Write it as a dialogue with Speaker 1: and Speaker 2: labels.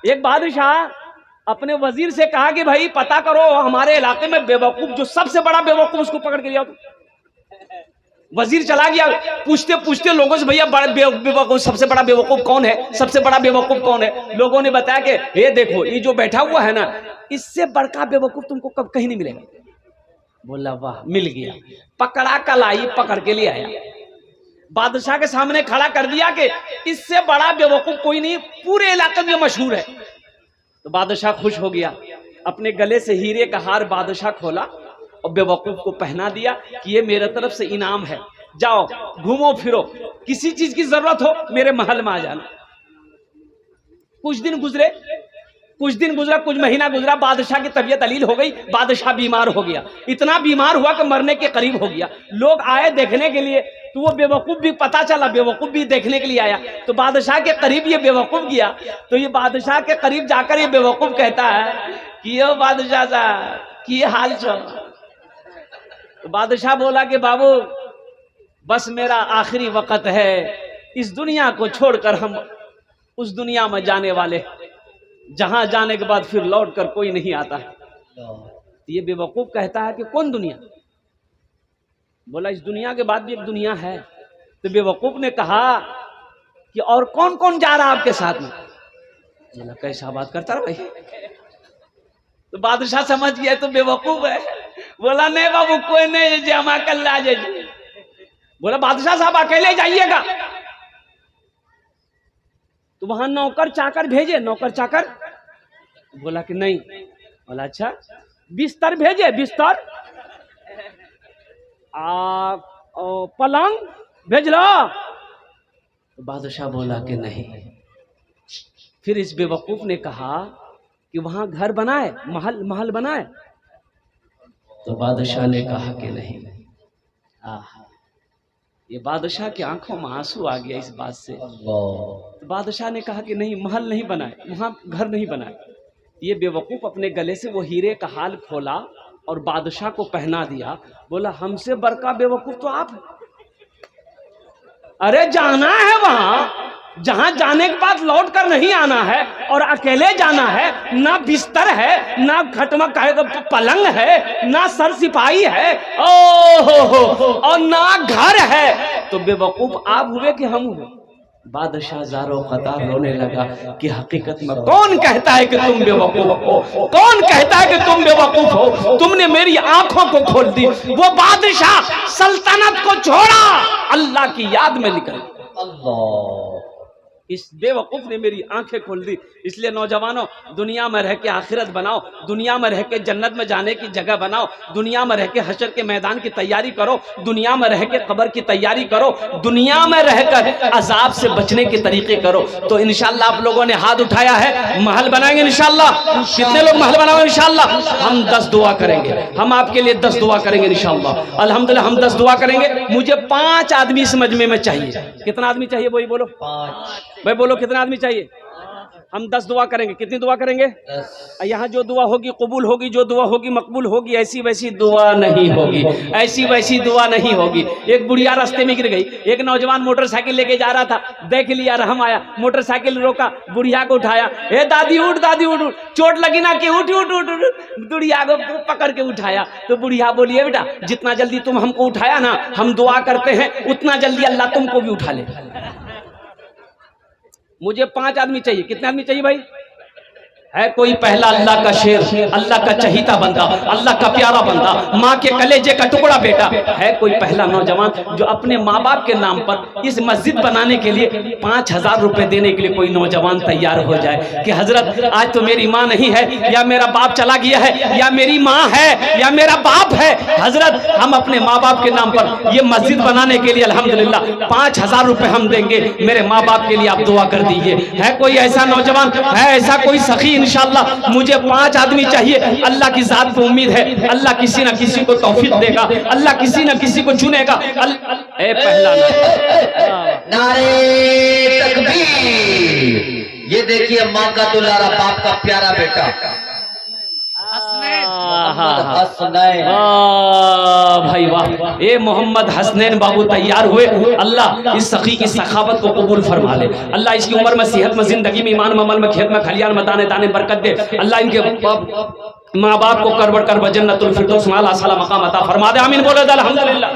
Speaker 1: एक बादशाह अपने वजीर से कहा कि भाई पता करो हमारे इलाके में बेवकूफ, जो सबसे बड़ा बेवकूफ उसको पकड़ के लिया। वजीर चला गया, पूछते पूछते लोगों से भैया बड़ा बेवकूफ, सबसे बड़ा बेवकूफ कौन है, सबसे बड़ा बेवकूफ कौन है। लोगों ने बताया कि ये देखो ये जो बैठा हुआ है ना, इससे बड़का बेवकूफ तुमको कब कहीं नहीं मिलेगा। बोला वाह, मिल गया। पकड़ा कलाई पकड़ के ले आया, बादशाह के सामने खड़ा कर दिया कि इससे बड़ा बेवकूफ कोई नहीं, पूरे इलाके में मशहूर है। तो बादशाह खुश हो गया, अपने गले से हीरे का हार बादशाह खोला और बेवकूफ को पहना दिया कि ये मेरे तरफ से इनाम है, जाओ घूमो फिरो, किसी चीज की जरूरत हो मेरे महल में आ जाना। कुछ दिन गुजरा, कुछ महीना गुजरा, बादशाह की तबीयत अलील हो गई, बादशाह बीमार हो गया, इतना बीमार हुआ कि मरने के करीब हो गया। लोग आए देखने के लिए, तो वो बेवकूफ भी पता चला, बेवकूफ भी देखने के लिए आया। तो बादशाह के करीब ये बेवकूफ गया, तो ये बादशाह के करीब जाकर ये बेवकूफ कहता है कि यो बादशाह साहब की हाल चल। तो बादशाह बोला कि बाबू बस मेरा आखिरी वक्त है, इस दुनिया को छोड़कर हम उस दुनिया में जाने वाले, जहां जाने के बाद फिर लौट कर कोई नहीं आता है। ये बेवकूफ कहता है कि कौन दुनिया। बोला इस दुनिया के बाद भी एक दुनिया है। तो बेवकूफ ने कहा कि और कौन कौन जा रहा है आपके साथ में। बोला कैसा बात करता रहा भाई। तो बादशाह समझ गया तो बेवकूफ है। बोला नहीं बाबू कोई नहीं, हम अकेले आ जाइए। बोला बादशाह साहब अकेले जाइएगा। तो वहां नौकर चाकर भेजे, नौकर चाकर। बोला कि नहीं। बोला अच्छा बिस्तर भेजे, बिस्तर पलंग भेज लो। तो बादशाह बोला कि नहीं। फिर इस बेवकूफ ने कहा कि वहां घर बनाए, महल बनाए। तो बादशाह ने कहा कि नहीं। ये बादशाह की आंखों में आंसू आ गया इस बात से। तो बादशाह ने कहा कि नहीं, महल नहीं बनाए, वहां घर नहीं बनाए। ये बेवकूफ अपने गले से वो हीरे का हाल खोला और बादशाह को पहना दिया। बोला हमसे बड़का बेवकूफ तो आप है। अरे जाना है वहां, जहां जाने के बाद लौट कर नहीं आना है, और अकेले जाना है, ना बिस्तर है, ना खटमक पलंग है, ना सर सिपाही है, ओहो और ना घर है। तो बेवकूफ आप हुए कि हम हुए। बादशाह ज़ारो क़तार रोने लगा कि हकीकत में कौन कहता है कि तुम बेवकूफ हो, कौन कहता है कि तुम बेवकूफ हो। तुमने मेरी आंखों को खोल दी। वो बादशाह सल्तनत को छोड़ा, अल्लाह की याद में निकल। अल्लाह, इस बेवकूफ ने मेरी आंखें खोल दी। इसलिए नौजवानों, दुनिया में रह के आखिरत बनाओ, दुनिया में रह के जन्नत में जाने की जगह बनाओ, दुनिया में रह के हशर के मैदान की तैयारी करो, दुनिया में रह के कब्र की तैयारी करो, दुनिया में रहकर अजाब से बचने के तरीके करो। तो इंशाल्लाह आप लोगों ने हाथ उठाया है, महल बनाएंगे इंशाल्लाह। कितने लोग महल बनाओगे इंशाल्लाह? हम 10 दुआ करेंगे, हम आपके लिए 10 दुआ करेंगे इंशाल्लाह। अल्हम्दुलिल्लाह हम 10 दुआ करेंगे। मुझे 5 आदमी इस मजमे में चाहिए। कितना आदमी चाहिए वही बोलो? 5। भाई बोलो कितना आदमी चाहिए? हम 10 दुआ करेंगे। कितनी दुआ करेंगे? 10। यहाँ जो दुआ होगी कबूल होगी, जो दुआ होगी मकबूल होगी। ऐसी वैसी दुआ नहीं होगी, ऐसी वैसी दुआ नहीं होगी। एक बुढ़िया रास्ते में गिर गई, एक नौजवान मोटरसाइकिल लेके जा रहा था, देख लिया, रहम आया, मोटरसाइकिल रोका, बुढ़िया को उठाया। ए दादी उठ, दादी उठ, चोट लगी ना कि उठ उठ उठ उठ। बुढ़िया को पकड़ के उठाया। तो बुढ़िया बोलिए बेटा जितना जल्दी तुम हमको उठाया ना, हम दुआ करते हैं उतना जल्दी अल्लाह तुमको भी उठा ले। मुझे 5 आदमी चाहिए। कितने आदमी चाहिए भाई? है कोई पहला अल्लाह का शेर, अल्लाह का चहीता बंदा, अल्लाह का प्यारा बंदा, माँ के कलेजे का टुकड़ा बेटा? है कोई पहला नौजवान जो अपने माँ बाप के नाम पर इस मस्जिद बनाने के लिए 5000 रुपए देने के लिए कोई नौजवान तैयार हो जाए कि हजरत आज तो मेरी माँ नहीं है, या मेरा बाप चला गया है, या मेरी माँ है, या मेरा बाप है, हजरत हम अपने माँ बाप के नाम पर ये मस्जिद बनाने के लिए अल्हम्दुलिल्लाह 5000 रुपए हम देंगे, मेरे माँ बाप के लिए आप दुआ कर दीजिए। है कोई ऐसा नौजवान, है ऐसा कोई सखी? इंशाल्लाह मुझे 5 आदमी चाहिए। अल्लाह की जात पे उम्मीद है, अल्लाह किसी ना किसी को तौफीक देगा, अल्लाह किसी ना किसी को चुनेगा। ए पहला
Speaker 2: नारे तकबीर। ये देखिए माँ का दुलारा, बाप का प्यारा बेटा।
Speaker 1: वाह भाई वाह, ये मोहम्मद हसनैन बाबू तैयार हुए। अल्लाह इस सखी की सखावत को कबूल फरमा ले। अल्लाह इसकी उम्र में, सेहत में, जिंदगी में, ईमान में, अमल में, खेत में, खलियान में, दाने दाने बरकत दे। अल्लाह इनके माँ बाप को करवड़ कर जन्नतुल फिरदौस में आला साला मकाम अता फरमा दे। आमीन बोलो अल्हम्दुलिल्लाह।